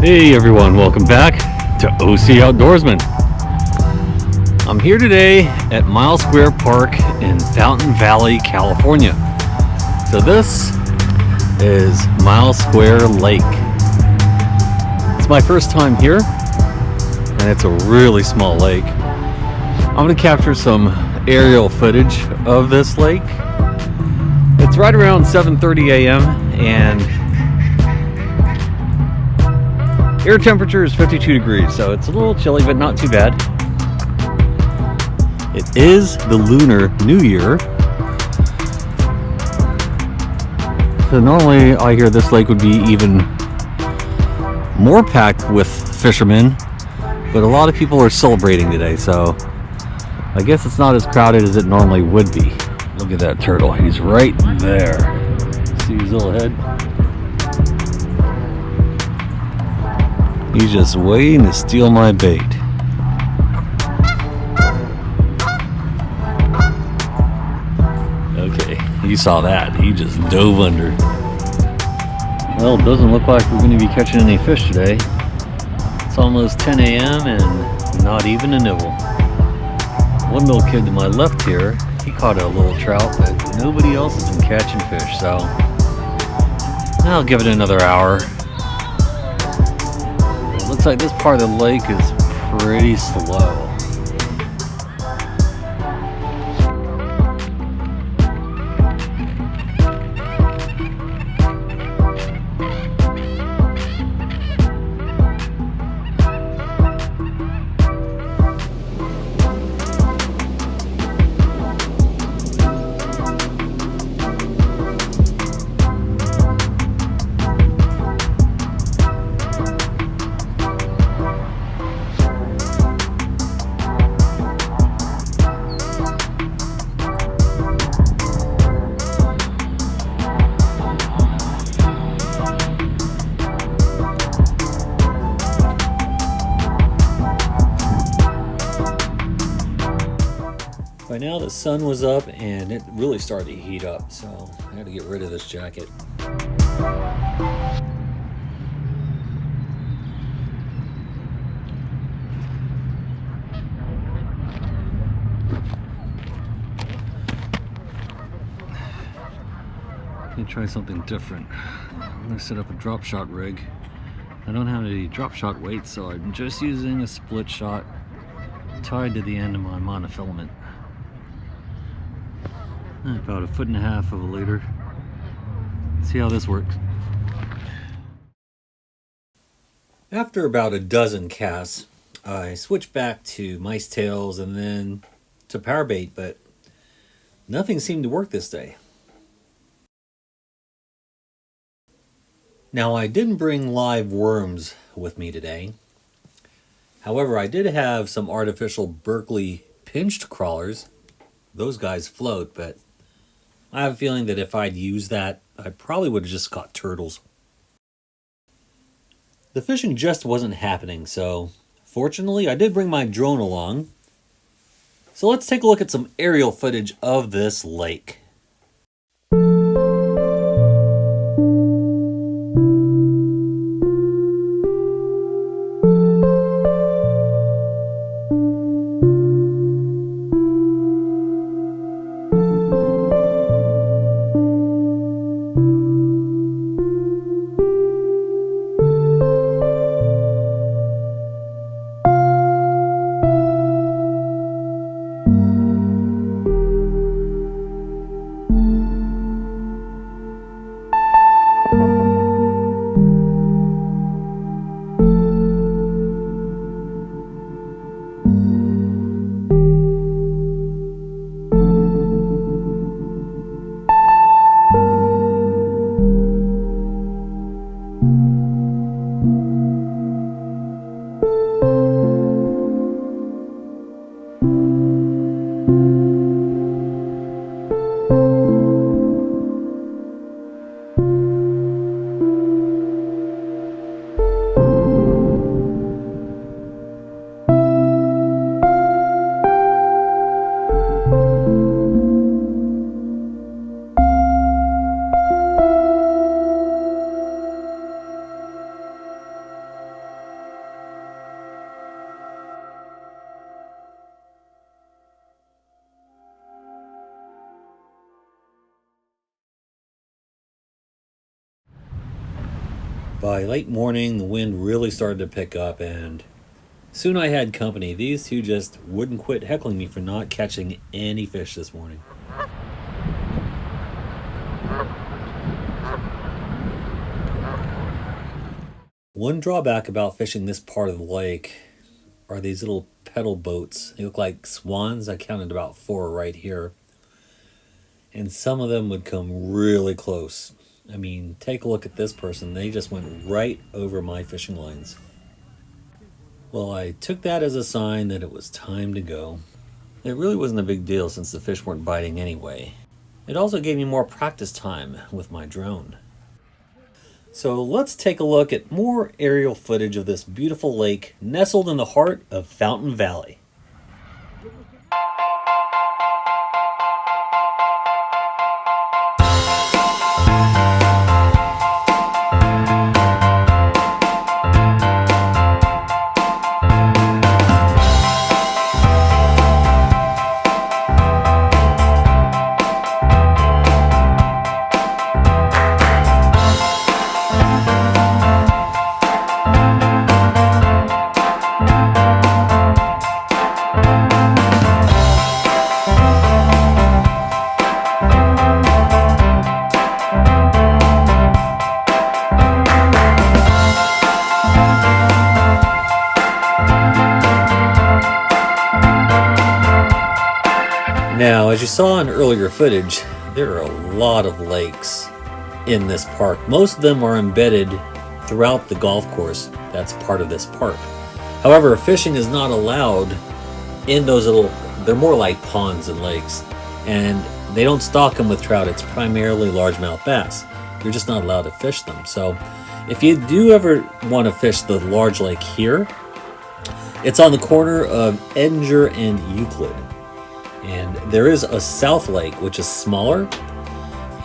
Hey everyone, welcome back to OC Outdoorsman. I'm here today at Mile Square Park in Fountain Valley, California. So this is Mile Square Lake. It's my first time here, and it's a really small lake. I'm going to capture some aerial footage of this lake. It's right around 7:30 a.m. and air temperature is 52 degrees, so it's a little chilly, but not too bad. It is the Lunar New Year. So normally I hear this lake would be even more packed with fishermen, but a lot of people are celebrating today, so I guess it's not as crowded as it normally would be. Look at that turtle, he's right there. See his little head? He's just waiting to steal my bait. Okay, he saw that. He just dove under. Well, it doesn't look like we're going to be catching any fish today. It's almost 10 a.m. and not even a nibble. One little kid to my left here, he caught a little trout, but nobody else has been catching fish, so I'll give it another hour. Looks like this part of the lake is pretty slow. By now the sun was up and it really started to heat up, so I had to get rid of this jacket. Let me try something different. I'm going to set up a drop shot rig. I don't have any drop shot weights, so I'm just using a split shot tied to the end of my monofilament. About 1.5 feet of a leader. See how this works. After about a dozen casts, I switched back to mice tails and then to power bait, but nothing seemed to work this day. Now I didn't bring live worms with me today. However, I did have some artificial Berkeley pinched crawlers. Those guys float, but I have a feeling that if I'd used that, I probably would have just caught turtles. The fishing just wasn't happening, so fortunately I did bring my drone along. So let's take a look at some aerial footage of this lake. By late morning, the wind really started to pick up, and soon I had company. These two just wouldn't quit heckling me for not catching any fish this morning. One drawback about fishing this part of the lake are these little pedal boats. They look like swans. I counted about 4 right here. And some of them would come really close. I mean, take a look at this person. They just went right over my fishing lines. Well, I took that as a sign that it was time to go. It really wasn't a big deal since the fish weren't biting anyway. It also gave me more practice time with my drone. So let's take a look at more aerial footage of this beautiful lake nestled in the heart of Fountain Valley. Now, as you saw in earlier footage, there are a lot of lakes in this park. Most of them are embedded throughout the golf course that's part of this park. However, fishing is not allowed in those little, they're more like ponds than lakes, and they don't stock them with trout. It's primarily largemouth bass. You're just not allowed to fish them. So if you do ever want to fish the large lake here, it's on the corner of Edinger and Euclid. And there is a South Lake, which is smaller,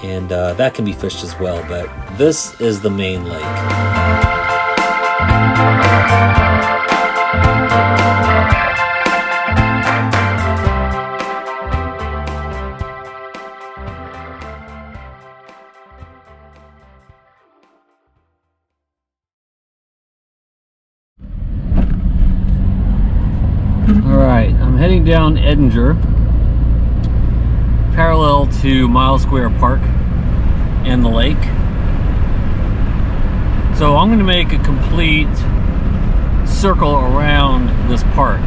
and that can be fished as well, but this is the main lake. All right, I'm heading down Edinger, parallel to Miles Square Park and the lake. So I'm going to make a complete circle around this park.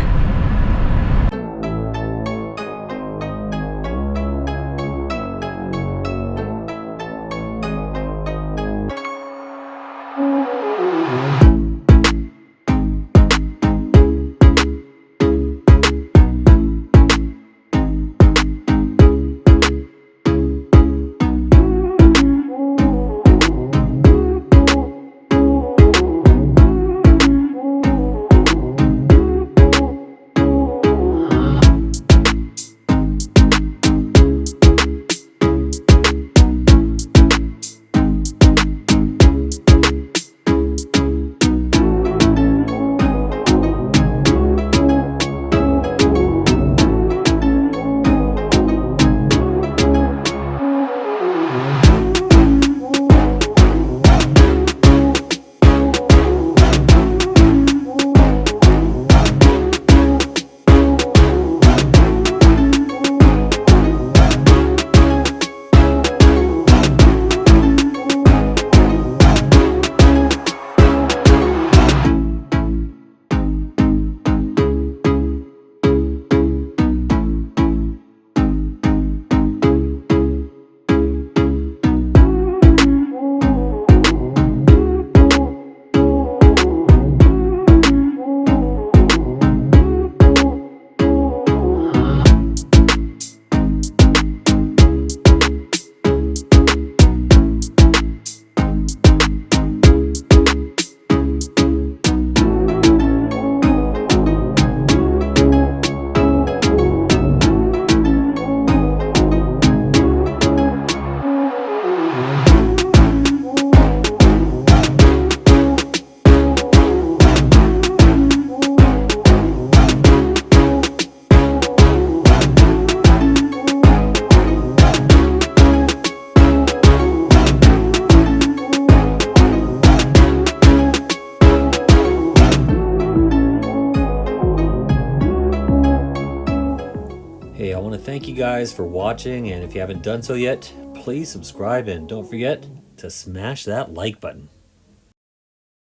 thank you guys for watching, and if you haven't done so yet, please subscribe and don't forget to smash that like button.